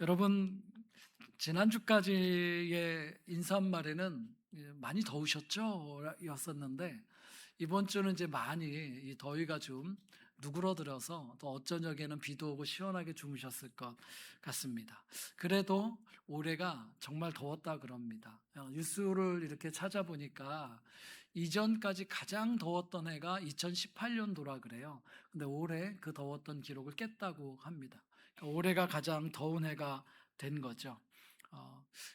여러분, 지난주까지의 인사말에는 많이 더우셨죠? 였었는데 이번 주는 이제 많이 이 더위가 좀 누그러들어서 또 어쩐 적에는 비도 오고 시원하게 주무셨을 것 같습니다. 그래도 올해가 정말 더웠다 그럽니다. 뉴스를 이렇게 찾아보니까 이전까지 가장 더웠던 해가 2018년도라 그래요. 근데 올해 그 더웠던 기록을 깼다고 합니다. 그러니까 올해가 가장 더운 해가 된 거죠.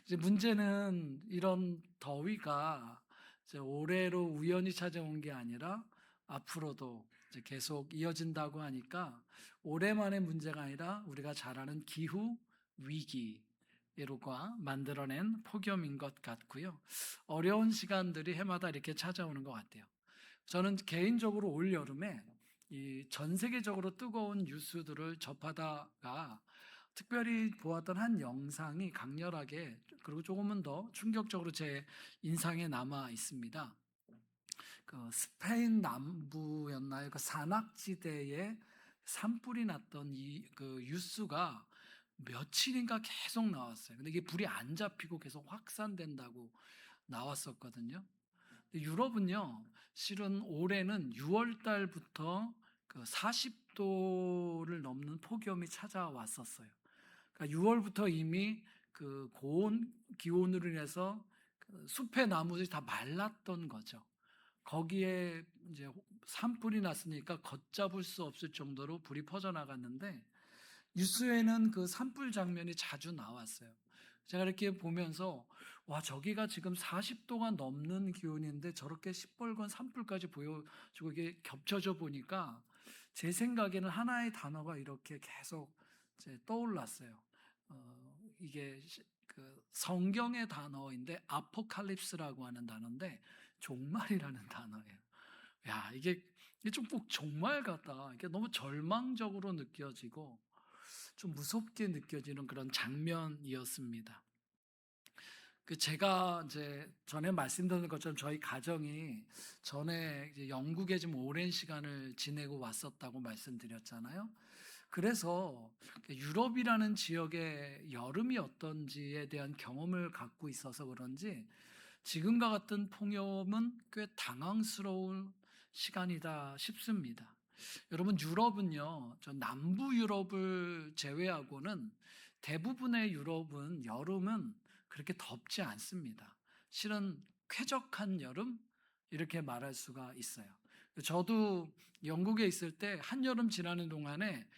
이제 문제는 이런 더위가 이제 올해로 우연히 찾아온 게 아니라 앞으로도 이제 계속 이어진다고 하니까 올해만의 문제가 아니라 우리가 잘 아는 기후 위기로가 만들어낸 폭염인 것 같고요. 어려운 시간들이 해마다 이렇게 찾아오는 것 같아요. 저는 개인적으로 올 여름에 이 전 세계적으로 뜨거운 뉴스들을 접하다가 특별히 보았던 한 영상이 강렬하게 그리고 조금은 더 충격적으로 제 인상에 남아 있습니다. 그 스페인 남부였나요? 그 산악지대에 산불이 났던 그 뉴스가 며칠인가 계속 나왔어요. 근데 이게 불이 안 잡히고 계속 확산된다고 나왔었거든요. 유럽은요, 실은 올해는 6월 달부터 그 40도를 넘는 폭염이 찾아왔었어요. 그러니까 6월부터 이미 그 고온 기온으로 인해서 그 숲의 나무들이 다 말랐던 거죠. 거기에 이제 산불이 났으니까 걷잡을 수 없을 정도로 불이 퍼져나갔는데 뉴스에는 그 산불 장면이 자주 나왔어요. 제가 이렇게 보면서 와, 저기가 지금 40도가 넘는 기온인데 저렇게 시뻘건 산불까지 보여주고 이게 겹쳐져 보니까 제 생각에는 하나의 단어가 이렇게 계속 이제 떠올랐어요. 이게 그 성경의 단어인데 아포칼립스라고 하는 단어인데 종말이라는 단어예요. 야, 이게 좀 꼭 종말 같다. 이게 너무 절망적으로 느껴지고 좀 무섭게 느껴지는 그런 장면이었습니다. 그 제가 이제 전에 말씀드린 것처럼 저희 가정이 전에 이제 영국에 좀 오랜 시간을 지내고 왔었다고 말씀드렸잖아요. 그래서 유럽이라는 지역의 여름이 어떤지에 대한 경험을 갖고 있어서 그런지 지금과 같은 폭염은 꽤 당황스러운 시간이다 싶습니다. 여러분, 유럽은요, 저 남부 유럽을 제외하고는 대부분의 유럽은 여름은 그렇게 덥지 않습니다. 실은 쾌적한 여름 이렇게 말할 수가 있어요. 저도 영국에 있을 때 한여름 지나는 동안에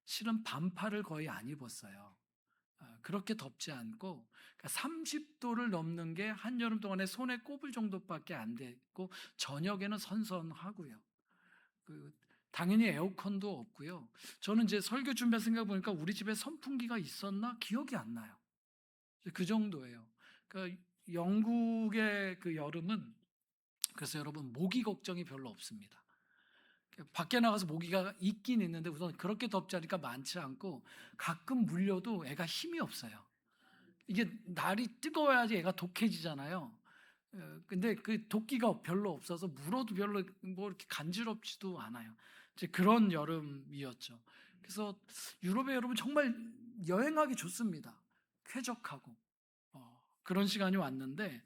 실은 반팔을 거의 안 입었어요. 그렇게 덥지 않고 30도를 넘는 게 한여름 동안에 손에 꼽을 정도밖에 안 됐고 저녁에는 선선하고요. 그 당연히 에어컨도 없고요. 저는 이제 설교 준비 생각 보니까 우리 집에 선풍기가 있었나 기억이 안 나요. 그 정도예요. 그러니까 영국의 그 여름은 그래서 여러분 모기 걱정이 별로 없습니다. 밖에 나가서 모기가 있긴 있는데 우선 그렇게 덥지 않으니까 많지 않고 가끔 물려도 애가 힘이 없어요. 이게 날이 뜨거워야지 애가 독해지잖아요. 근데 그 도끼가 별로 없어서 물어도 별로 뭐 이렇게 간지럽지도 않아요. 이제 그런 여름이었죠. 그래서 유럽의 여름은 정말 여행하기 좋습니다. 쾌적하고 그런 시간이 왔는데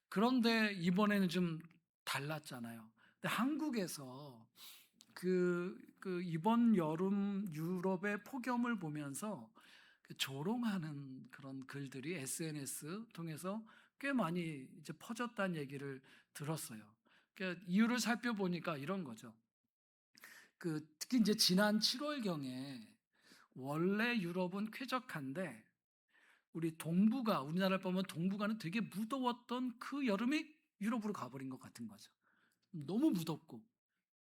그런데 이번에는 좀 달랐잖아요. 근데 한국에서 그 이번 여름 유럽의 폭염을 보면서 그 조롱하는 그런 글들이 SNS 통해서 꽤 많이 이제 퍼졌다는 얘기를 들었어요. 그러니까 이유를 살펴보니까 이런 거죠. 그 특히 이제 지난 7월경에 원래 유럽은 쾌적한데 우리 동부가 우리나라를 보면 동부가는 되게 무더웠던 그 여름이 유럽으로 가버린 것 같은 거죠. 너무 무덥고.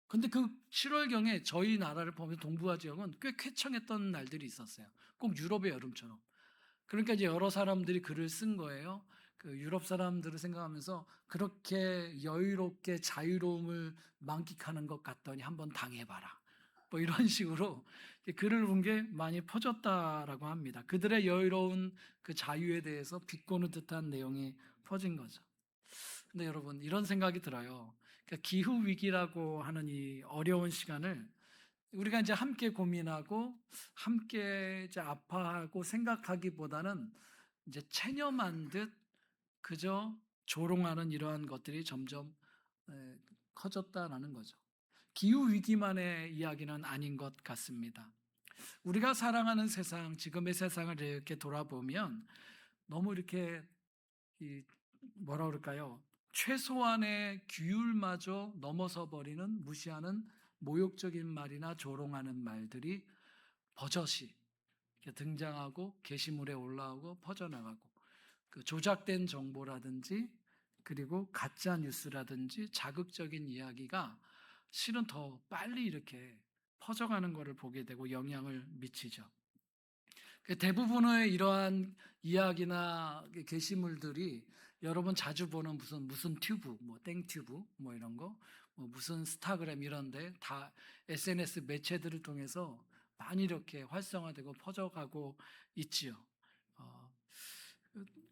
근데 그 7월경에 저희 나라를 보면 동부아 지역은 꽤 쾌청했던 날들이 있었어요. 꼭 유럽의 여름처럼. 그러니까 이제 여러 사람들이 글을 쓴 거예요. 그 유럽 사람들을 생각하면서 그렇게 여유롭게 자유로움을 만끽하는 것 같더니 한번 당해봐라. 뭐 이런 식으로 글을 본 게 많이 퍼졌다라고 합니다. 그들의 여유로운 그 자유에 대해서 비꼬는 듯한 내용이 퍼진 거죠. 근데 여러분 이런 생각이 들어요. 그러니까 기후 위기라고 하는 이 어려운 시간을 우리가 이제 함께 고민하고 함께 이제 아파하고 생각하기보다는 이제 체념한 듯 그저 조롱하는 이러한 것들이 점점 커졌다라는 거죠. 기후 위기만의 이야기는 아닌 것 같습니다. 우리가 살아가는 세상, 지금의 세상을 이렇게 돌아보면 너무 이렇게 뭐라 그럴까요? 최소한의 규율마저 넘어서 버리는 무시하는 모욕적인 말이나 조롱하는 말들이 버젓이 등장하고 게시물에 올라오고 퍼져나가고 그 조작된 정보라든지 그리고 가짜 뉴스라든지 자극적인 이야기가 실은 더 빨리 이렇게 퍼져가는 것을 보게 되고 영향을 미치죠. 대부분의 이러한 이야기나 게시물들이 여러분 자주 보는 무슨 튜브, 뭐 땡튜브, 뭐 이런 거, 뭐 무슨 스타그램 이런데 다 SNS 매체들을 통해서 많이 이렇게 활성화되고 퍼져가고 있지요.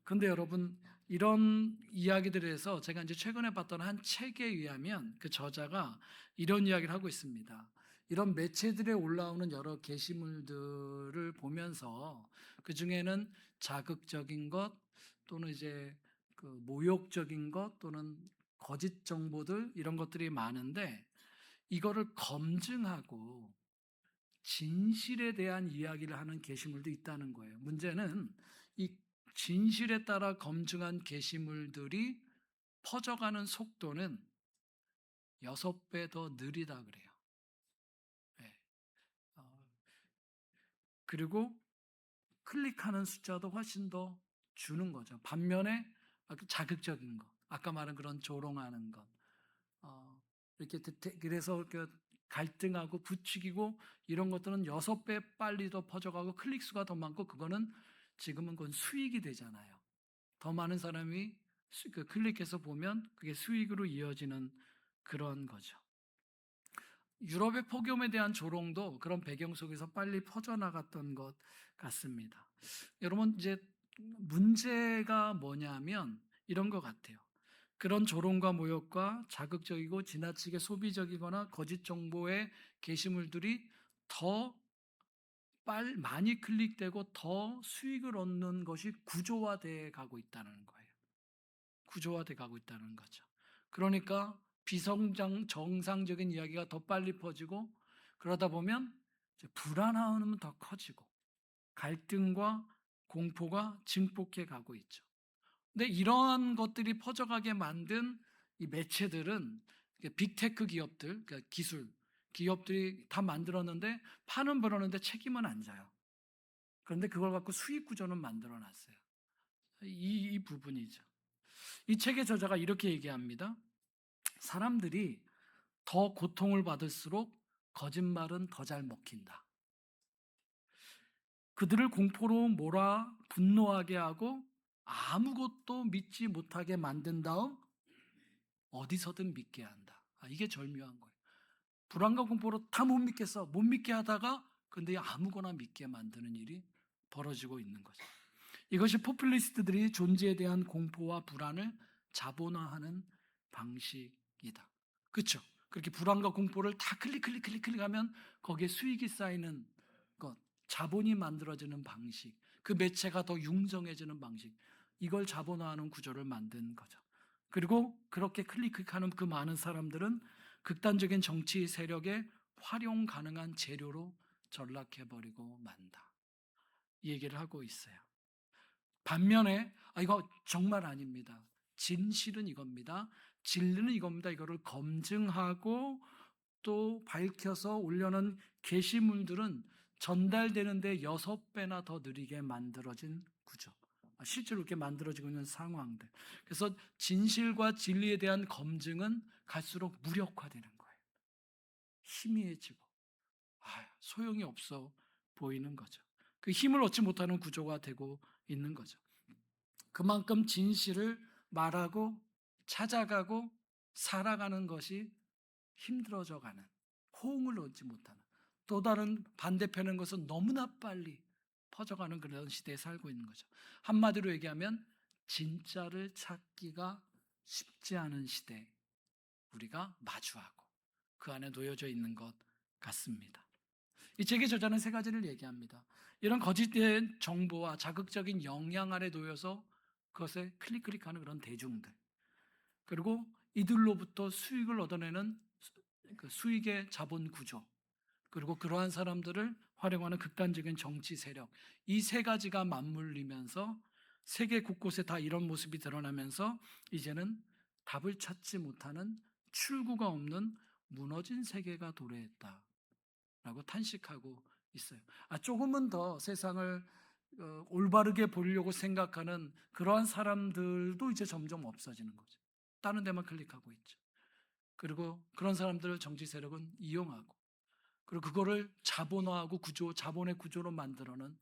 근데 여러분 이런 이야기들에서 제가 이제 최근에 봤던 한 책에 의하면 그 저자가 이런 이야기를 하고 있습니다. 이런 매체들에 올라오는 여러 게시물들을 보면서 그 중에는 자극적인 것 또는 이제 그 모욕적인 것 또는 거짓 정보들 이런 것들이 많은데 이거를 검증하고 진실에 대한 이야기를 하는 게시물도 있다는 거예요. 문제는 이 진실에 따라 검증한 게시물들이 퍼져가는 속도는 6배 더 느리다 그래요. 네. 그리고 클릭하는 숫자도 훨씬 더 주는 거죠. 반면에 자극적인 거, 아까 말한 그런 조롱하는 것, 이렇게 그래서 갈등하고 부추기고 이런 것들은 6배 빨리 더 퍼져가고 클릭 수가 더 많고 그거는 지금은 그건 수익이 되잖아요. 더 많은 사람이 클릭해서 보면 그게 수익으로 이어지는 그런 거죠. 유럽의 폭염에 대한 조롱도 그런 배경 속에서 빨리 퍼져나갔던 것 같습니다. 여러분 이제 문제가 뭐냐면 이런 것 같아요. 그런 조롱과 모욕과 자극적이고 지나치게 소비적이거나 거짓 정보의 게시물들이 더 많이 클릭되고 더 수익을 얻는 것이 구조화돼 가고 있다는 거예요. 구조화돼 가고 있다는 거죠. 그러니까 정상적인 이야기가 더 빨리 퍼지고 그러다 보면 불안함은 더 커지고 갈등과 공포가 증폭해 가고 있죠. 근데 이러한 것들이 퍼져가게 만든 이 매체들은 빅테크 기업들, 그러니까 기업들이 다 만들었는데 파는 벌었는데 책임은 안 져요. 그런데 그걸 갖고 수익 구조는 만들어 놨어요. 이 부분이죠. 이 책의 저자가 이렇게 얘기합니다. 사람들이 더 고통을 받을수록 거짓말은 더 잘 먹힌다. 그들을 공포로 몰아 분노하게 하고 아무것도 믿지 못하게 만든 다음 어디서든 믿게 한다. 이게 절묘한 거예요. 불안과 공포로 다 못 믿겠어. 못 믿게 하다가 근데 아무거나 믿게 만드는 일이 벌어지고 있는 거죠. 이것이 포퓰리스트들이 존재에 대한 공포와 불안을 자본화하는 방식이다. 그렇죠? 그렇게 불안과 공포를 다 클릭하면 거기에 수익이 쌓이는 것, 자본이 만들어지는 방식, 그 매체가 더 융성해지는 방식, 이걸 자본화하는 구조를 만든 거죠. 그리고 그렇게 클릭하는 그 많은 사람들은 극단적인 정치 세력의 활용 가능한 재료로 전락해버리고 만다. 이 얘기를 하고 있어요. 반면에 이거 정말 아닙니다. 진실은 이겁니다. 진리는 이겁니다. 이거를 검증하고 또 밝혀서 올려놓은 게시물들은 전달되는데 6배나 더 느리게 만들어진 구조. 실제로 이렇게 만들어지고 있는 상황들. 그래서 진실과 진리에 대한 검증은 갈수록 무력화되는 거예요. 희미해지고 소용이 없어 보이는 거죠. 그 힘을 얻지 못하는 구조가 되고 있는 거죠. 그만큼 진실을 말하고 찾아가고 살아가는 것이 힘들어져 가는, 호응을 얻지 못하는, 또 다른 반대편인 것은 너무나 빨리 퍼져가는 그런 시대에 살고 있는 거죠. 한마디로 얘기하면 진짜를 찾기가 쉽지 않은 시대 우리가 마주하고 그 안에 놓여져 있는 것 같습니다. 이 책의 저자는 세 가지를 얘기합니다. 이런 거짓된 정보와 자극적인 영향 아래 놓여서 그것에 클릭하는 그런 대중들, 그리고 이들로부터 수익을 얻어내는 그 수익의 자본 구조, 그리고 그러한 사람들을 활용하는 극단적인 정치 세력, 이 세 가지가 맞물리면서 세계 곳곳에 다 이런 모습이 드러나면서 이제는 답을 찾지 못하는, 출구가 없는 무너진 세계가 도래했다라고 탄식하고 있어요. 조금은 더 세상을 올바르게 보려고 생각하는 그러한 사람들도 이제 점점 없어지는 거죠. 다른 데만 클릭하고 있죠. 그리고 그런 사람들을 정치 세력은 이용하고, 그리고 그거를 자본화하고 자본의 구조로 만들어는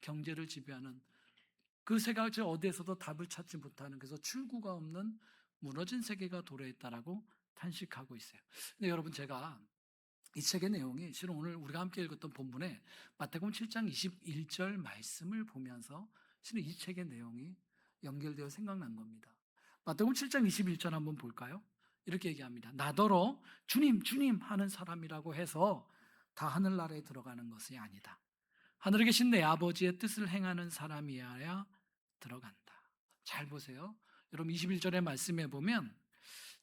경제를 지배하는, 그 세 가지 어디에서도 답을 찾지 못하는, 그래서 출구가 없는 무너진 세계가 도래했다라고 탄식하고 있어요. 근데 여러분, 제가 이 책의 내용이 실은 오늘 우리가 함께 읽었던 본문에 마태복음 7장 21절 말씀을 보면서 실은 이 책의 내용이 연결되어 생각난 겁니다. 마태복음 7장 21절 한번 볼까요? 이렇게 얘기합니다. 나더러 주님 주님 하는 사람이라고 해서 다 하늘나라에 들어가는 것이 아니다. 하늘에 계신 내 아버지의 뜻을 행하는 사람이어야 들어간다. 잘 보세요. 여러분, 21절의 말씀에 보면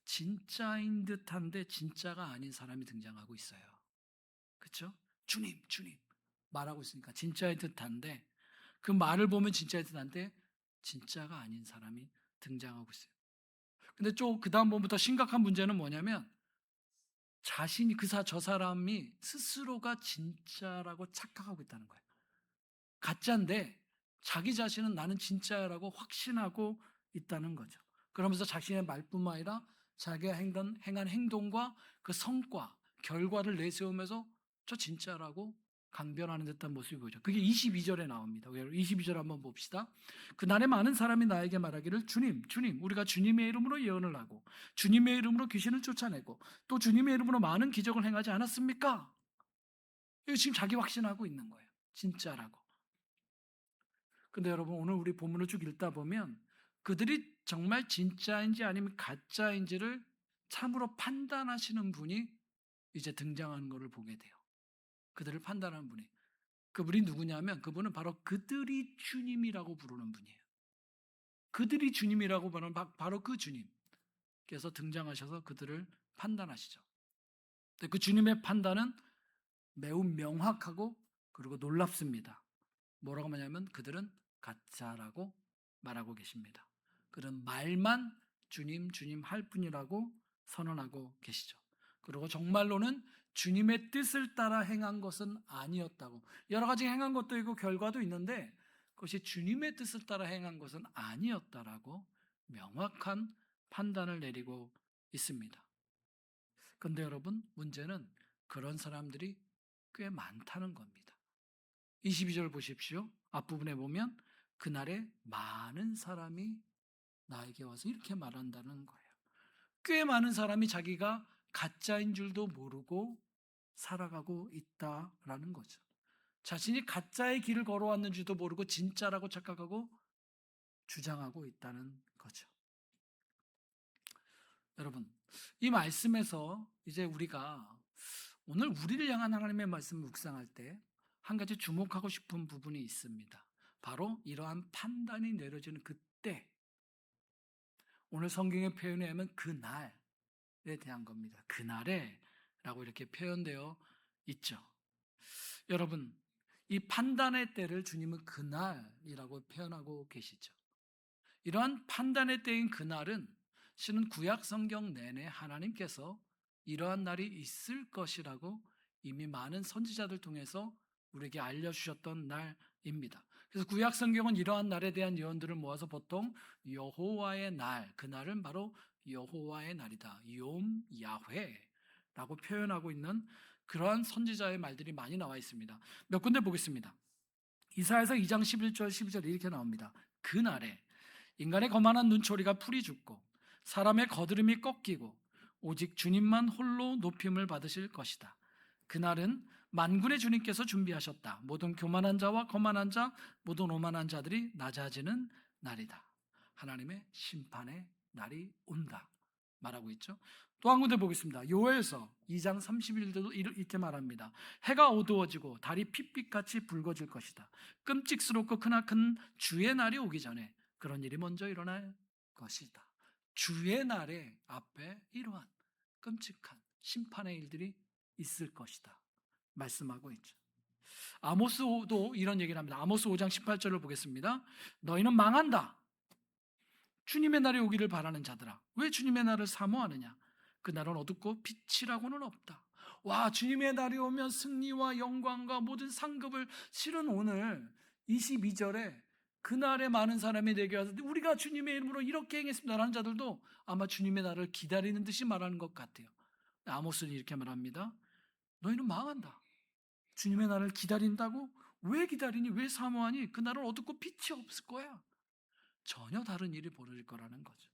진짜인 듯한데 진짜가 아닌 사람이 등장하고 있어요. 그렇죠? 주님 주님 말하고 있으니까 진짜인 듯한데, 그 말을 보면 진짜인 듯한데 진짜가 아닌 사람이 등장하고 있어요. 근데 좀 그 다음 부분부터 심각한 문제는 뭐냐면, 자신이 저 사람이 스스로가 진짜라고 착각하고 있다는 거예요. 가짜인데 자기 자신은 나는 진짜라고 확신하고 있다는 거죠. 그러면서 자신의 말뿐만 아니라 자기가 행한 행동과 그 성과, 결과를 내세우면서 저 진짜라고 강변하는 듯한 모습이 보이죠. 그게 22절에 나옵니다. 22절 한번 봅시다. 그날에 많은 사람이 나에게 말하기를 주님 주님 우리가 주님의 이름으로 예언을 하고 주님의 이름으로 귀신을 쫓아내고 또 주님의 이름으로 많은 기적을 행하지 않았습니까? 이거 지금 자기 확신하고 있는 거예요. 진짜라고. 근데 여러분, 오늘 우리 본문을 쭉 읽다 보면 그들이 정말 진짜인지 아니면 가짜인지를 참으로 판단하시는 분이 이제 등장하는 것을 보게 돼요. 그들을 판단하는 분이. 그분이 누구냐면, 그분은 바로 그들이 주님이라고 부르는 분이에요. 그들이 주님이라고 부르는 바로 그 주님께서 등장하셔서 그들을 판단하시죠. 근데 그 주님의 판단은 매우 명확하고 그리고 놀랍습니다. 뭐라고 하냐면 그들은 가짜라고 말하고 계십니다. 그런 말만 주님 주님 할 뿐이라고 선언하고 계시죠. 그리고 정말로는 주님의 뜻을 따라 행한 것은 아니었다고, 여러 가지 행한 것도 있고 결과도 있는데 그것이 주님의 뜻을 따라 행한 것은 아니었다라고 명확한 판단을 내리고 있습니다. 그런데 여러분, 문제는 그런 사람들이 꽤 많다는 겁니다. 22절 보십시오. 앞부분에 보면 그날에 많은 사람이 나에게 와서 이렇게 말한다는 거예요. 꽤 많은 사람이 자기가 가짜인 줄도 모르고 살아가고 있다라는 거죠. 자신이 가짜의 길을 걸어왔는지도 모르고 진짜라고 착각하고 주장하고 있다는 거죠. 여러분, 이 말씀에서 이제 우리가 오늘 우리를 향한 하나님의 말씀을 묵상할 때 한 가지 주목하고 싶은 부분이 있습니다. 바로 이러한 판단이 내려지는 그때, 오늘 성경의 표현에 하면 그날에 대한 겁니다. 그날에 라고 이렇게 표현되어 있죠. 여러분, 이 판단의 때를 주님은 그날이라고 표현하고 계시죠. 이러한 판단의 때인 그날은 실은 구약 성경 내내 하나님께서 이러한 날이 있을 것이라고 이미 많은 선지자들 통해서 우리에게 알려주셨던 날입니다. 그래서 구약 성경은 이러한 날에 대한 예언들을 모아서 보통 여호와의 날, 그날은 바로 여호와의 날이다, 욤 야훼라고 표현하고 있는 그러한 선지자의 말들이 많이 나와 있습니다. 몇 군데 보겠습니다. 이사야서 2장 11절 12절 이렇게 나옵니다. 그날에 인간의 거만한 눈초리가 풀이 죽고 사람의 거드름이 꺾이고 오직 주님만 홀로 높임을 받으실 것이다. 그날은 만군의 주님께서 준비하셨다. 모든 교만한 자와 거만한 자, 모든 오만한 자들이 낮아지는 날이다. 하나님의 심판의 날이 온다 말하고 있죠. 또 한 군데 보겠습니다. 요엘서 2장 31절도 이렇게 말합니다. 해가 어두워지고 달이 핏빛같이 붉어질 것이다. 끔찍스럽고 크나큰 주의 날이 오기 전에 그런 일이 먼저 일어날 것이다. 주의 날에 앞에 이러한 끔찍한 심판의 일들이 있을 것이다 말씀하고 있죠. 아모스도 이런 얘기를 합니다. 아모스 5장 18절을 보겠습니다. 너희는 망한다. 주님의 날이 오기를 바라는 자들아, 왜 주님의 날을 사모하느냐? 그 날은 어둡고 빛이라고는 없다. 와, 주님의 날이 오면 승리와 영광과 모든 상급을, 실은 오늘 22절에 그날에 많은 사람이 내게 와서 우리가 주님의 이름으로 이렇게 행했습니다 라는 자들도 아마 주님의 날을 기다리는 듯이 말하는 것 같아요. 아모스는 이렇게 말합니다. 너희는 망한다. 주님의 날을 기다린다고? 왜 기다리니? 왜 사모하니? 그 날은 어둡고 빛이 없을 거야. 전혀 다른 일이 벌어질 거라는 거죠.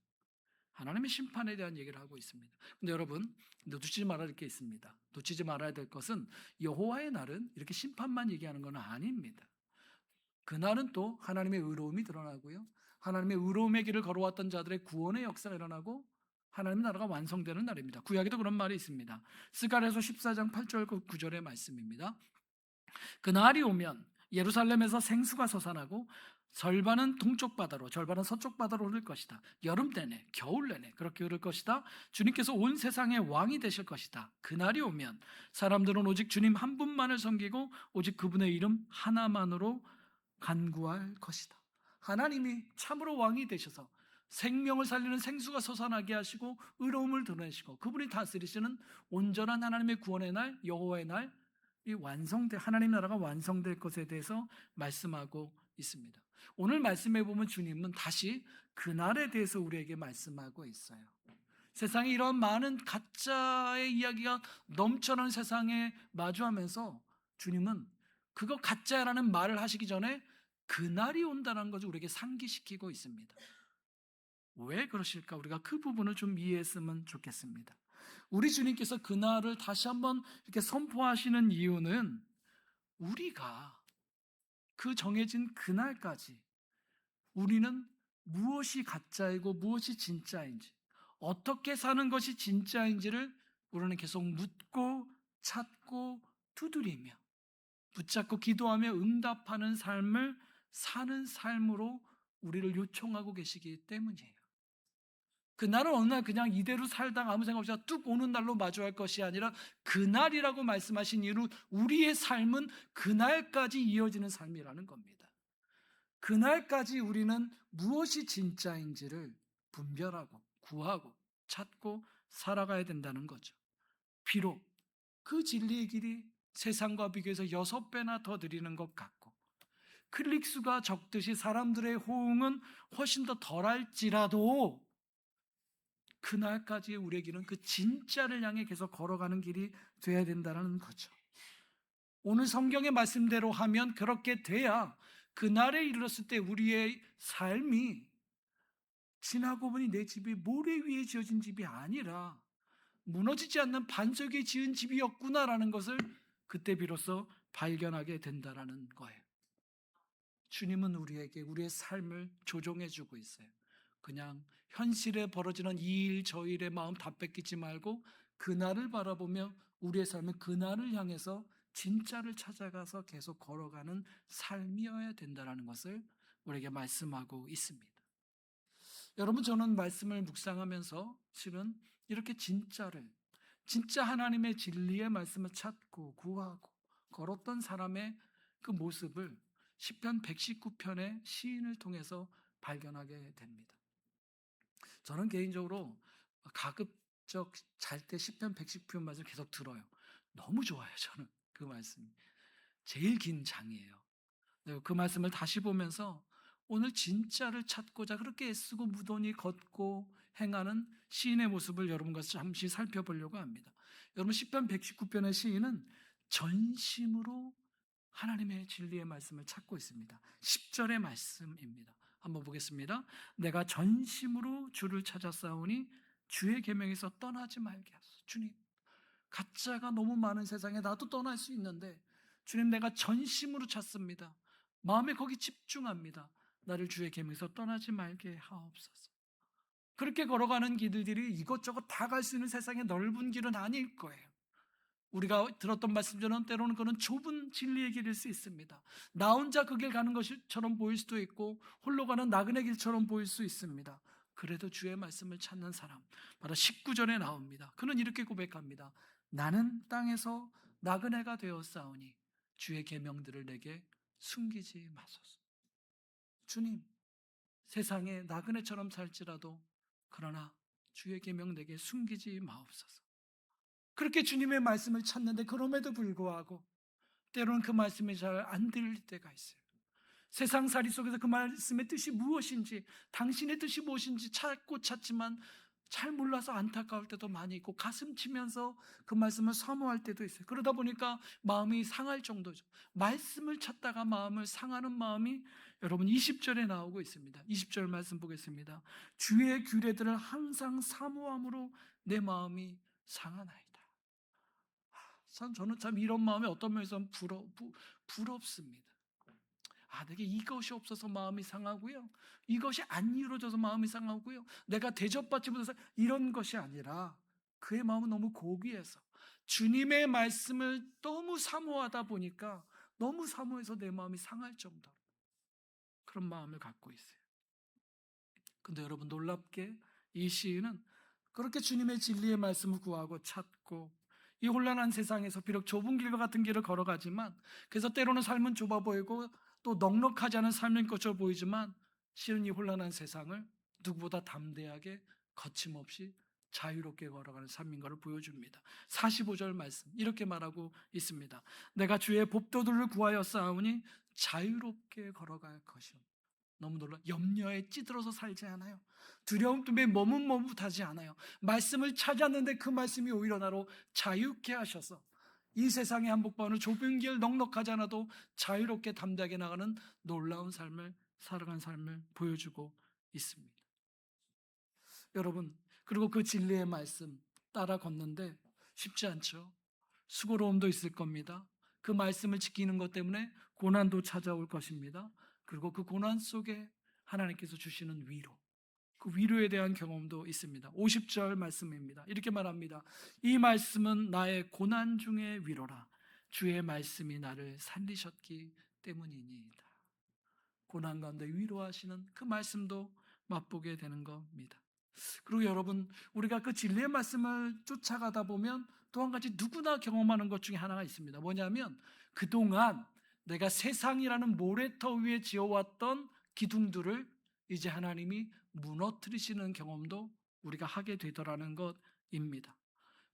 하나님의 심판에 대한 얘기를 하고 있습니다. 근데 여러분, 놓치지 말아야 될 게 있습니다. 놓치지 말아야 될 것은 여호와의 날은 이렇게 심판만 얘기하는 건 아닙니다. 그날은 또 하나님의 의로움이 드러나고요, 하나님의 의로움의 길을 걸어왔던 자들의 구원의 역사가 일어나고 하나님의 나라가 완성되는 날입니다. 구약에도 그런 말이 있습니다. 스가랴서 14장 8절 9절의 말씀입니다. 그날이 오면 예루살렘에서 생수가 솟아나고 절반은 동쪽 바다로 절반은 서쪽 바다로 흐를 것이다. 여름 내내 겨울 내내 그렇게 흐를 것이다. 주님께서 온 세상의 왕이 되실 것이다. 그날이 오면 사람들은 오직 주님 한 분만을 섬기고 오직 그분의 이름 하나만으로 간구할 것이다. 하나님이 참으로 왕이 되셔서 생명을 살리는 생수가 솟아나게 하시고 의로움을 드러내시고 그분이 다스리시는 온전한 하나님의 구원의 날, 여호와의 날, 이 하나님 나라가 완성될 것에 대해서 말씀하고 있습니다. 오늘 말씀해 보면 주님은 다시 그날에 대해서 우리에게 말씀하고 있어요. 세상에 이런 많은 가짜의 이야기가 넘쳐나는 세상에 마주하면서 주님은 그거 가짜라는 말을 하시기 전에 그날이 온다는 것을 우리에게 상기시키고 있습니다. 왜 그러실까? 우리가 그 부분을 좀 이해했으면 좋겠습니다. 우리 주님께서 그날을 다시 한번 이렇게 선포하시는 이유는 우리가 그 정해진 그날까지 우리는 무엇이 가짜이고 무엇이 진짜인지, 어떻게 사는 것이 진짜인지를 우리는 계속 묻고 찾고 두드리며 붙잡고 기도하며 응답하는 삶을 사는 삶으로 우리를 요청하고 계시기 때문이에요. 그날은 어느 날 그냥 이대로 살다가 아무 생각 없이 뚝 오는 날로 마주할 것이 아니라 그날이라고 말씀하신 이유로 우리의 삶은 그날까지 이어지는 삶이라는 겁니다. 그날까지 우리는 무엇이 진짜인지를 분별하고 구하고 찾고 살아가야 된다는 거죠. 비록 그 진리의 길이 세상과 비교해서 6배나 더 느리는 것 같고 클릭수가 적듯이 사람들의 호응은 훨씬 더 덜할지라도 그날까지 우리의 길은 그 진짜를 향해 계속 걸어가는 길이 돼야 된다는 거죠. 오늘 성경의 말씀대로 하면 그렇게 돼야 그날에 이르렀을 때 우리의 삶이 지나고 보니 내 집이 모래 위에 지어진 집이 아니라 무너지지 않는 반석 위에 지은 집이었구나라는 것을 그때 비로소 발견하게 된다는 거예요. 주님은 우리에게 우리의 삶을 조종해 주고 있어요. 그냥 현실에 벌어지는 이 일 저 일에 마음 다 뺏기지 말고 그날을 바라보며 우리의 삶은 그날을 향해서 진짜를 찾아가서 계속 걸어가는 삶이어야 된다는 것을 우리에게 말씀하고 있습니다. 여러분, 저는 말씀을 묵상하면서 실은 이렇게 진짜 하나님의 진리의 말씀을 찾고 구하고 걸었던 사람의 그 모습을 시편 119편의 시인을 통해서 발견하게 됩니다. 저는 개인적으로 가급적 잘 때 시편 119편 말씀 계속 들어요. 너무 좋아요. 저는 그 말씀이 제일 긴 장이에요. 그 말씀을 다시 보면서 오늘 진짜를 찾고자 그렇게 애쓰고 무던히 걷고 행하는 시인의 모습을 여러분과 잠시 살펴보려고 합니다. 여러분, 시편 119편의 시인은 전심으로 하나님의 진리의 말씀을 찾고 있습니다. 10절의 말씀입니다. 한번 보겠습니다. 내가 전심으로 주를 찾았사오니 주의 계명에서 떠나지 말게 하소서. 주님, 가짜가 너무 많은 세상에 나도 떠날 수 있는데 주님, 내가 전심으로 찾습니다. 마음에 거기 집중합니다. 나를 주의 계명에서 떠나지 말게 하옵소서. 그렇게 걸어가는 길들이 이것저것 다 갈 수 있는 세상의 넓은 길은 아닐 거예요. 우리가 들었던 말씀처럼 때로는 그런 좁은 진리의 길일 수 있습니다. 나 혼자 그 길 가는 것처럼 보일 수도 있고 홀로 가는 나그네 길처럼 보일 수 있습니다. 그래도 주의 말씀을 찾는 사람, 바로 19절에 나옵니다. 그는 이렇게 고백합니다. 나는 땅에서 나그네가 되었사오니 주의 계명들을 내게 숨기지 마소서. 주님, 세상에 나그네처럼 살지라도 그러나 주의 계명 내게 숨기지 마옵소서. 그렇게 주님의 말씀을 찾는데 그럼에도 불구하고 때로는 그 말씀이 잘 안 들릴 때가 있어요. 세상살이 속에서 그 말씀의 뜻이 무엇인지, 당신의 뜻이 무엇인지 찾고 찾지만 잘 몰라서 안타까울 때도 많이 있고 가슴 치면서 그 말씀을 사모할 때도 있어요. 그러다 보니까 마음이 상할 정도죠. 말씀을 찾다가 마음을 상하는 마음이 여러분 20절에 나오고 있습니다. 20절 말씀 보겠습니다. 주의 규례들을 항상 사모함으로 내 마음이 상하나이다. 저는 참 이런 마음이 어떤 면에서는 부럽습니다. 내게 이것이 없어서 마음이 상하고요, 이것이 안 이루어져서 마음이 상하고요, 내가 대접받지 못해서 이런 것이 아니라 그의 마음은 너무 고귀해서 주님의 말씀을 너무 사모하다 보니까 너무 사모해서 내 마음이 상할 정도로 그런 마음을 갖고 있어요. 근데 여러분, 놀랍게 이 시인은 그렇게 주님의 진리의 말씀을 구하고 찾고 이 혼란한 세상에서 비록 좁은 길과 같은 길을 걸어가지만, 그래서 때로는 삶은 좁아 보이고 또 넉넉하지 않은 삶인 것처럼 보이지만 실은 이 혼란한 세상을 누구보다 담대하게 거침없이 자유롭게 걸어가는 삶인 것을 보여줍니다. 45절 말씀 이렇게 말하고 있습니다. 내가 주의 법도들을 구하여 싸우니 자유롭게 걸어갈 것이오. 너무 놀라, 염려에 찌들어서 살지 않아요. 두려움 때문에 머뭇머뭇하지 않아요. 말씀을 찾았는데 그 말씀이 오히려 나로 자유케 하셔서 이 세상의 한복판을 좁은 길 넉넉하지 않아도 자유롭게 담대하게 나가는 놀라운 삶을 살아간 삶을 보여주고 있습니다. 여러분, 그리고 그 진리의 말씀 따라 걷는데 쉽지 않죠. 수고로움도 있을 겁니다. 그 말씀을 지키는 것 때문에 고난도 찾아올 것입니다. 그리고 그 고난 속에 하나님께서 주시는 위로, 그 위로에 대한 경험도 있습니다. 50절 말씀입니다. 이렇게 말합니다. 이 말씀은 나의 고난 중의 위로라. 주의 말씀이 나를 살리셨기 때문이니이다. 고난 가운데 위로하시는 그 말씀도 맛보게 되는 겁니다. 그리고 여러분, 우리가 그 진리의 말씀을 쫓아가다 보면 또 한 가지 누구나 경험하는 것 중에 하나가 있습니다. 뭐냐면 그동안 내가 세상이라는 모래터 위에 지어왔던 기둥들을 이제 하나님이 무너뜨리시는 경험도 우리가 하게 되더라는 것입니다.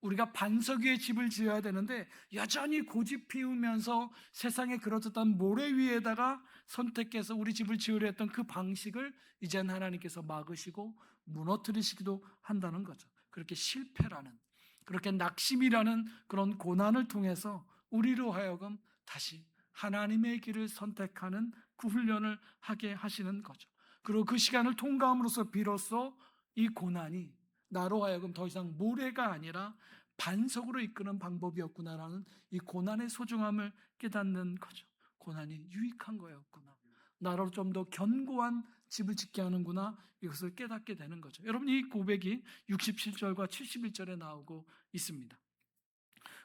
우리가 반석 위에 집을 지어야 되는데 여전히 고집 피우면서 세상에 그려졌던 모래 위에다가 선택해서 우리 집을 지으려 했던 그 방식을 이제는 하나님께서 막으시고 무너뜨리시기도 한다는 거죠. 그렇게 실패라는, 그렇게 낙심이라는 그런 고난을 통해서 우리로 하여금 다시 하나님의 길을 선택하는 그 훈련을 하게 하시는 거죠. 그리고 그 시간을 통과함으로써 비로소 이 고난이 나로 하여금 더 이상 모래가 아니라 반석으로 이끄는 방법이었구나라는 이 고난의 소중함을 깨닫는 거죠. 고난이 유익한 거였구나, 나로 좀 더 견고한 집을 짓게 하는구나, 이것을 깨닫게 되는 거죠. 여러분, 이 고백이 67절과 71절에 나오고 있습니다.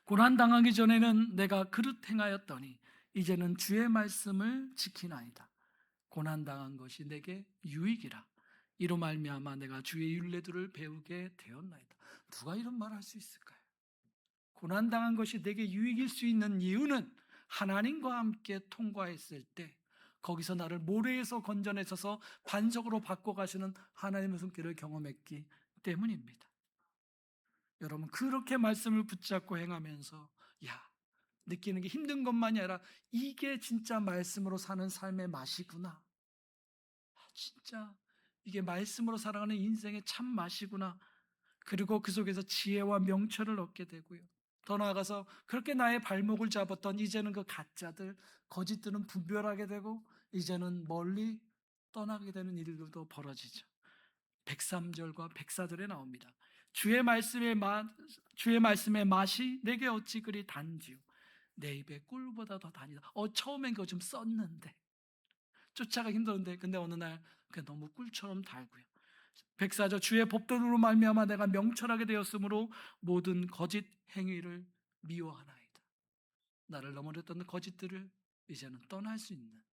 고난당하기 전에는 내가 그릇 행하였더니 이제는 주의 말씀을 지키나이다. 고난당한 것이 내게 유익이라. 이로 말미암아 내가 주의 율례들을 배우게 되었나이다. 누가 이런 말을 할 수 있을까요? 고난당한 것이 내게 유익일 수 있는 이유는 하나님과 함께 통과했을 때 거기서 나를 모래에서 건져내셔서 반석으로 바꿔가시는 하나님의 손길을 경험했기 때문입니다. 여러분, 그렇게 말씀을 붙잡고 행하면서 느끼는 게 힘든 것만이 아니라 이게 진짜 말씀으로 사는 삶의 맛이구나, 진짜 이게 말씀으로 살아가는 인생의 참 맛이구나, 그리고 그 속에서 지혜와 명철을 얻게 되고요, 더 나아가서 그렇게 나의 발목을 잡았던 이제는 그 가짜들, 거짓들은 분별하게 되고 이제는 멀리 떠나게 되는 일들도 벌어지죠. 103절과 104절에 나옵니다. 주의 말씀의 맛이 내게 어찌 그리 단지요, 내 입에 꿀보다 더 단이다. 처음엔 그거 좀 썼는데 쫓아가기 힘들었는데 근데 어느 날 그게 너무 꿀처럼 달고요, 백사절 주의 법도로 말미암아 내가 명철하게 되었으므로 모든 거짓 행위를 미워하나이다. 나를 넘어졌던 거짓들을 이제는 떠날 수 있는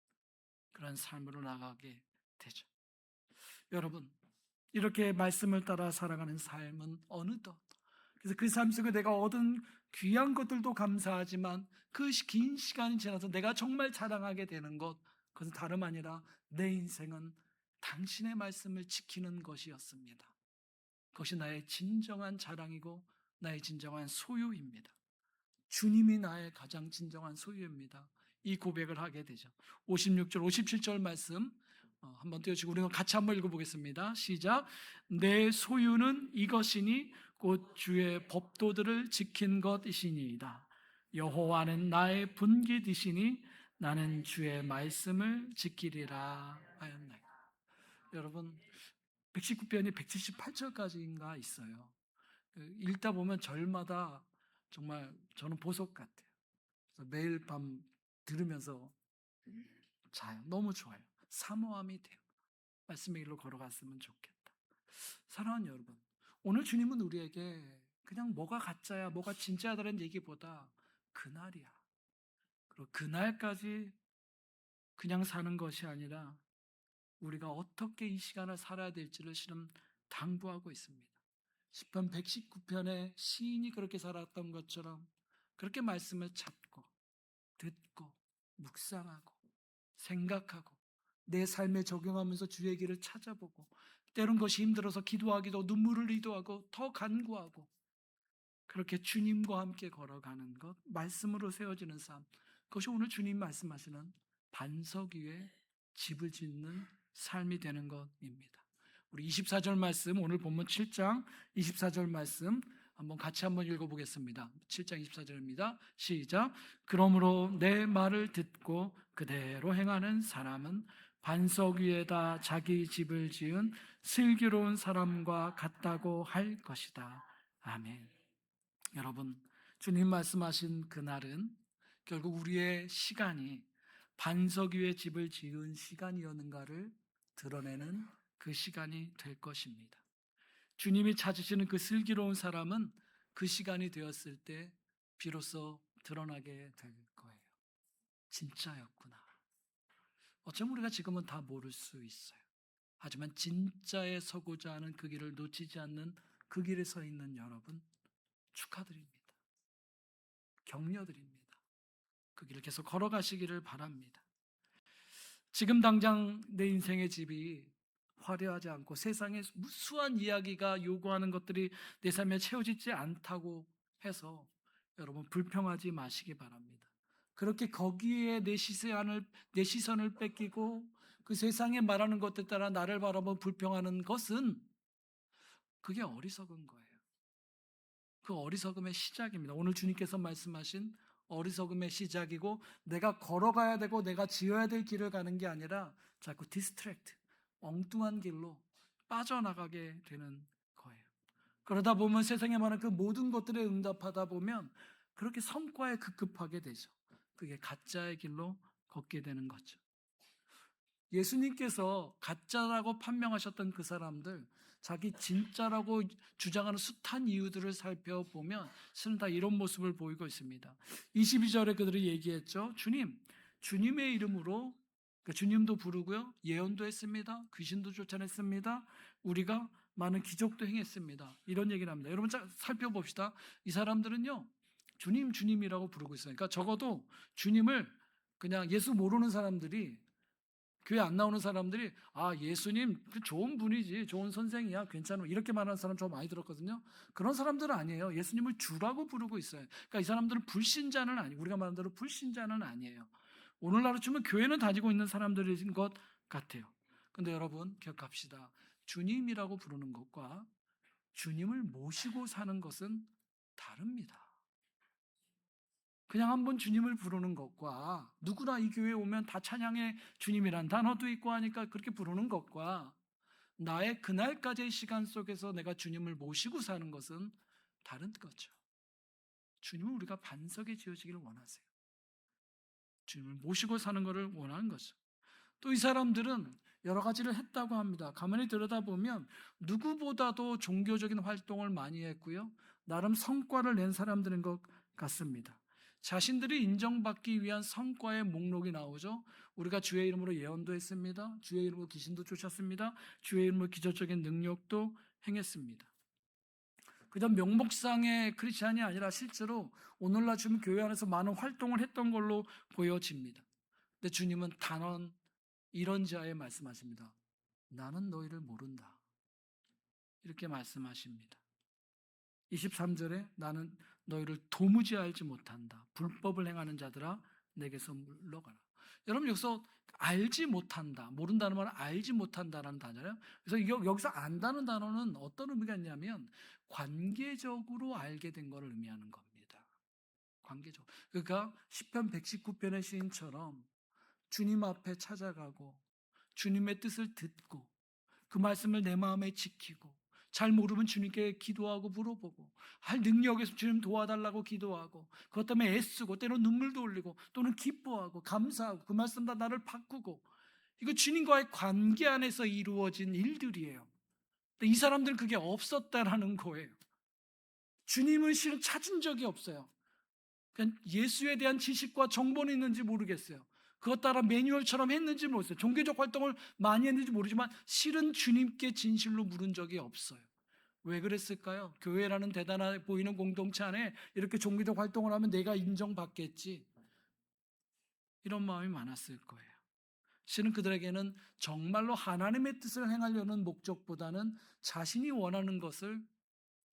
그런 삶으로 나가게 되죠. 여러분, 이렇게 말씀을 따라 살아가는 삶은 어느덧, 그래서 그 삶 속에 내가 얻은 귀한 것들도 감사하지만 그 긴 시간이 지나서 내가 정말 자랑하게 되는 것, 그것은 다름 아니라 내 인생은 당신의 말씀을 지키는 것이었습니다. 그것이 나의 진정한 자랑이고 나의 진정한 소유입니다. 주님이 나의 가장 진정한 소유입니다. 이 고백을 하게 되죠. 56절, 57절 말씀 한번 띄워주시고 우리는 같이 한번 읽어보겠습니다. 시작. 내 소유는 이것이니 곧 주의 법도들을 지킨 것이시니이다. 여호와는 나의 분깃이시니 나는 주의 말씀을 지키리라 하였나이다. 여러분, 119편이 178절까지인가 있어요. 읽다 보면 절마다 정말 저는 보석 같아요. 그래서 매일 밤 들으면서 자요. 너무 좋아요. 사모함이 돼요. 말씀의 길로 걸어갔으면 좋겠다. 사랑하는 여러분, 오늘 주님은 우리에게 그냥 뭐가 가짜야, 뭐가 진짜야라는 얘기보다 그날이야. 그리고 그날까지 그냥 사는 것이 아니라 우리가 어떻게 이 시간을 살아야 될지를 실은 당부하고 있습니다. 시편 119편의 시인이 그렇게 살았던 것처럼 그렇게 말씀을 찾고 듣고 묵상하고 생각하고 내 삶에 적용하면서 주의 길을 찾아보고 때론 것이 힘들어서 기도하기도 눈물을 의도하고 더 간구하고 그렇게 주님과 함께 걸어가는 것, 말씀으로 세워지는 삶, 그것이 오늘 주님 말씀하시는 반석 위에 집을 짓는 삶이 되는 것입니다. 우리 24절 말씀, 오늘 본문 7장 24절 말씀 같이 한번 읽어보겠습니다. 7장 24절입니다. 시작. 그러므로 내 말을 듣고 그대로 행하는 사람은 반석 위에다 자기 집을 지은 슬기로운 사람과 같다고 할 것이다. 아멘. 여러분, 주님 말씀하신 그날은 결국 우리의 시간이 반석 위에 집을 지은 시간이었는가를 드러내는 그 시간이 될 것입니다. 주님이 찾으시는 그 슬기로운 사람은 그 시간이 되었을 때 비로소 드러나게 될 거예요. 진짜였구나. 어쩌면 우리가 지금은 다 모를 수 있어요. 하지만 진짜에 서고자 하는 그 길을 놓치지 않는 그 길에 서 있는 여러분, 축하드립니다. 격려드립니다. 그 길을 계속 걸어가시기를 바랍니다. 지금 당장 내 인생의 집이 화려하지 않고 세상의 무수한 이야기가 요구하는 것들이 내 삶에 채워지지 않다고 해서 여러분 불평하지 마시기 바랍니다. 그렇게 거기에 내 시선을 뺏기고 그 세상에 말하는 것들 따라 나를 바라보며 불평하는 것은 그게 어리석은 거예요. 그 어리석음의 시작입니다. 오늘 주님께서 말씀하신 어리석음의 시작이고 내가 걸어가야 되고 내가 지어야 될 길을 가는 게 아니라 자꾸 디스트랙트, 엉뚱한 길로 빠져나가게 되는 거예요. 그러다 보면 세상에 많은 그 모든 것들에 응답하다 보면 그렇게 성과에 급급하게 되죠. 그게 가짜의 길로 걷게 되는 거죠. 예수님께서 가짜라고 판명하셨던 그 사람들, 자기 진짜라고 주장하는 숱한 이유들을 살펴보면 실은 다 이런 모습을 보이고 있습니다. 22절에 그들이 얘기했죠. 주님의 이름으로 주님도 부르고요, 예언도 했습니다. 귀신도 쫓아냈습니다. 우리가 많은 기적도 행했습니다. 이런 얘기를 합니다. 여러분 살펴봅시다. 이 사람들은요, 주님이라고 부르고 있어요. 그러니까 적어도 주님을 그냥 예수 모르는 사람들이, 교회 안 나오는 사람들이 예수님 좋은 분이지, 좋은 선생이야, 괜찮아, 이렇게 말하는 사람 좀 많이 들었거든요. 그런 사람들은 아니에요. 예수님을 주라고 부르고 있어요. 그러니까 이 사람들은 불신자는 아니에요. 우리가 말하는 대로 불신자는 아니에요. 오늘날로 치면 교회는 다니고 있는 사람들인 것 같아요. 근데 여러분 기억합시다. 주님이라고 부르는 것과 주님을 모시고 사는 것은 다릅니다. 그냥 한번 주님을 부르는 것과 누구나 이 교회에 오면 다 찬양의 주님이란 단어도 있고 하니까 그렇게 부르는 것과 나의 그날까지의 시간 속에서 내가 주님을 모시고 사는 것은 다른 거죠. 주님은 우리가 반석에 지어지기를 원하세요. 주님을 모시고 사는 것을 원하는 거죠. 또 이 사람들은 여러 가지를 했다고 합니다. 가만히 들여다보면 누구보다도 종교적인 활동을 많이 했고요. 나름 성과를 낸 사람들인 것 같습니다. 자신들이 인정받기 위한 성과의 목록이 나오죠. 우리가 주의 이름으로 예언도 했습니다. 주의 이름으로 귀신도 쫓았습니다. 주의 이름으로 기적적인 능력도 행했습니다. 그저 명목상의 크리스찬이 아니라 실제로 오늘날 지금 교회 안에서 많은 활동을 했던 걸로 보여집니다. 근데 주님은 단언 이런 자에 말씀하십니다. 나는 너희를 모른다. 이렇게 말씀하십니다. 23절에 나는 너희를 도무지 알지 못한다. 불법을 행하는 자들아 내게서 물러가라. 여러분 여기서 알지 못한다. 모른다는 말은 알지 못한다라는 단어예요. 그래서 여기서 안다는 단어는 어떤 의미가 있냐면 관계적으로 알게 된 것을 의미하는 겁니다. 관계적으로. 그러니까 시편 119편의 시인처럼 주님 앞에 찾아가고 주님의 뜻을 듣고 그 말씀을 내 마음에 지키고 잘 모르면 주님께 기도하고 물어보고 할 능력에서 주님 도와달라고 기도하고 그것 때문에 애쓰고 때로는 눈물도 흘리고 또는 기뻐하고 감사하고 그 말씀 다 나를 바꾸고 이거 주님과의 관계 안에서 이루어진 일들이에요. 근데 이 사람들은 그게 없었다라는 거예요. 주님을 실은 찾은 적이 없어요. 그냥 예수에 대한 지식과 정보는 있는지 모르겠어요. 그것 따라 매뉴얼처럼 했는지 모르겠어요. 종교적 활동을 많이 했는지 모르지만 실은 주님께 진실로 물은 적이 없어요. 왜 그랬을까요? 교회라는 대단해 보이는 공동체 안에 이렇게 종교적 활동을 하면 내가 인정받겠지. 이런 마음이 많았을 거예요. 실은 그들에게는 정말로 하나님의 뜻을 행하려는 목적보다는 자신이 원하는 것을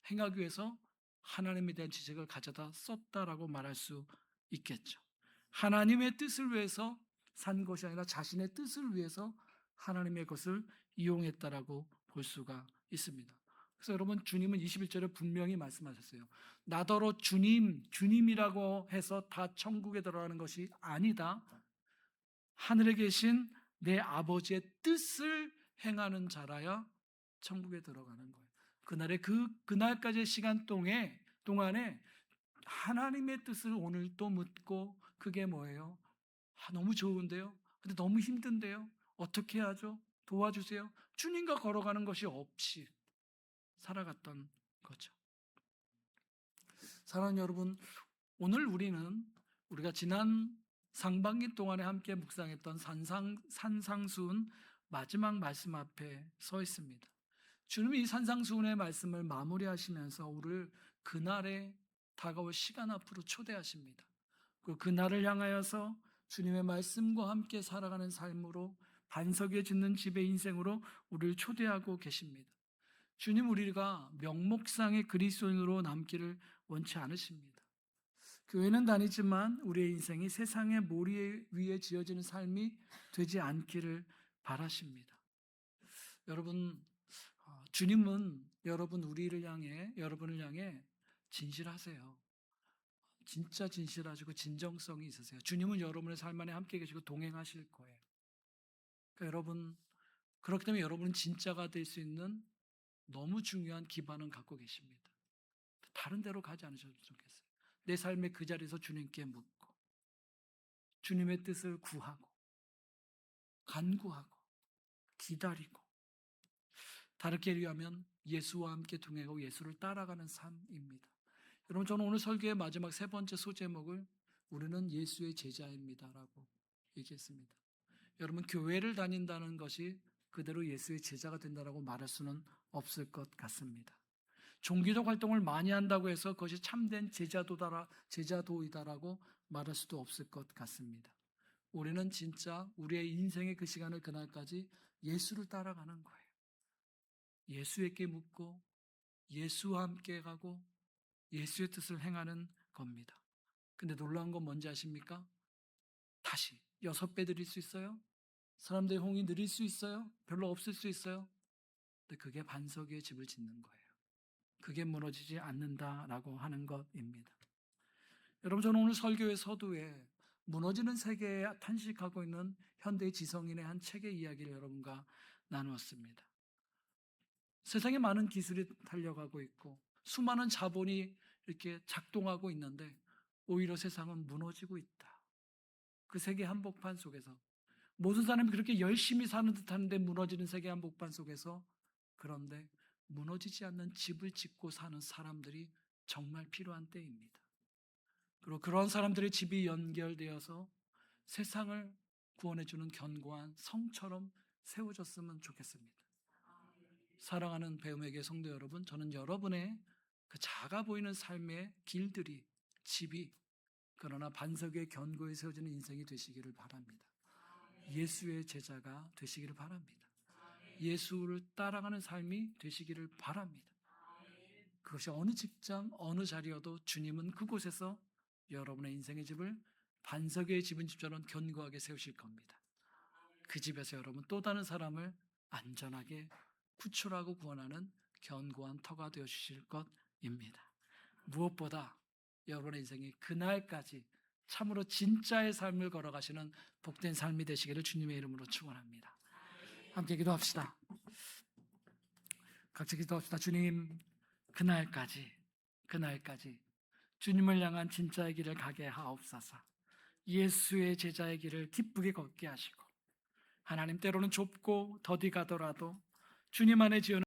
행하기 위해서 하나님에 대한 지식을 가져다 썼다라고 말할 수 있겠죠. 하나님의 뜻을 위해서 산 것이 아니라 자신의 뜻을 위해서 하나님의 것을 이용했다라고 볼 수가 있습니다. 그래서 여러분 주님은 21절에 분명히 말씀하셨어요. 나더러 주님이라고 해서 다 천국에 들어가는 것이 아니다. 하늘에 계신 내 아버지의 뜻을 행하는 자라야 천국에 들어가는 거예요. 그날까지의 시간 동안에 하나님의 뜻을 오늘 또 묻고 그게 뭐예요? 너무 좋은데요? 근데 너무 힘든데요? 어떻게 하죠? 도와주세요. 주님과 걸어가는 것이 없이 살아갔던 거죠. 사랑하는 여러분, 오늘 우리가 지난 상반기 동안에 함께 묵상했던 산상수훈 마지막 말씀 앞에 서 있습니다. 주님이 이 산상수훈의 말씀을 마무리하시면서 우리를 그날에 다가올 시간 앞으로 초대하십니다. 그날을 향하여서 주님의 말씀과 함께 살아가는 삶으로 반석에 짓는 집의 인생으로 우리를 초대하고 계십니다. 주님 우리가 명목상의 그리스도인으로 남기를 원치 않으십니다. 교회는 다니지만 우리의 인생이 세상의 모리 위에 지어지는 삶이 되지 않기를 바라십니다. 여러분, 주님은 여러분을 향해 진실하세요. 진짜 진실하시고 진정성이 있으세요. 주님은 여러분의 삶 안에 함께 계시고 동행하실 거예요. 그러니까 그렇기 때문에 여러분은 진짜가 될 수 있는 너무 중요한 기반은 갖고 계십니다. 다른 데로 가지 않으셔도 좋겠어요. 내 삶의 그 자리에서 주님께 묻고 주님의 뜻을 구하고 간구하고 기다리고 다르게 얘기하면 예수와 함께 동행하고 예수를 따라가는 삶입니다. 여러분 저는 오늘 설교의 마지막 세 번째 소제목을 우리는 예수의 제자입니다라고 얘기했습니다. 여러분 교회를 다닌다는 것이 그대로 예수의 제자가 된다라고 말할 수는 없을 것 같습니다. 종교적 활동을 많이 한다고 해서 그것이 참된 제자도이다라고 말할 수도 없을 것 같습니다. 우리는 진짜 우리의 인생의 그 시간을 그날까지 예수를 따라가는 거예요. 예수에게 묻고 예수와 함께 가고 예수의 뜻을 행하는 겁니다. 근데 놀라운 건 뭔지 아십니까? 다시 6배 드릴 수 있어요? 사람들의 호응이 느릴 수 있어요? 별로 없을 수 있어요? 근데 그게 반석 위에 집을 짓는 거예요. 그게 무너지지 않는다라고 하는 것입니다. 여러분 저는 오늘 설교의 서두에 무너지는 세계에 탄식하고 있는 현대 지성인의 한 책의 이야기를 여러분과 나누었습니다. 세상에 많은 기술이 달려가고 있고 수많은 자본이 이렇게 작동하고 있는데 오히려 세상은 무너지고 있다. 그 세계 한복판 속에서 모든 사람이 그렇게 열심히 사는 듯하는데 무너지는 세계 한복판 속에서, 그런데 무너지지 않는 집을 짓고 사는 사람들이 정말 필요한 때입니다. 그리고 그런 사람들의 집이 연결되어서 세상을 구원해주는 견고한 성처럼 세워졌으면 좋겠습니다. 사랑하는 배움에게 성도 여러분, 저는 여러분의 그 작아 보이는 삶의 길들이, 집이, 그러나 반석의 견고히 세워지는 인생이 되시기를 바랍니다. 예수의 제자가 되시기를 바랍니다. 예수를 따라가는 삶이 되시기를 바랍니다. 그것이 어느 직장, 어느 자리여도 주님은 그곳에서 여러분의 인생의 집을 반석의 집은 집처럼 견고하게 세우실 겁니다. 그 집에서 여러분 또 다른 사람을 안전하게 구출하고 구원하는 견고한 터가 되어 주실 것입니다. 무엇보다 여러분의 인생이 그날까지 참으로 진짜의 삶을 걸어가시는 복된 삶이 되시기를 주님의 이름으로 축원합니다. 함께 기도합시다. 같이 기도합시다. 주님, 그날까지 주님을 향한 진짜의 길을 가게 하옵소서. 예수의 제자의 길을 기쁘게 걷게 하시고, 하나님 때로는 좁고 더디 가더라도 주님 안에 지어놓은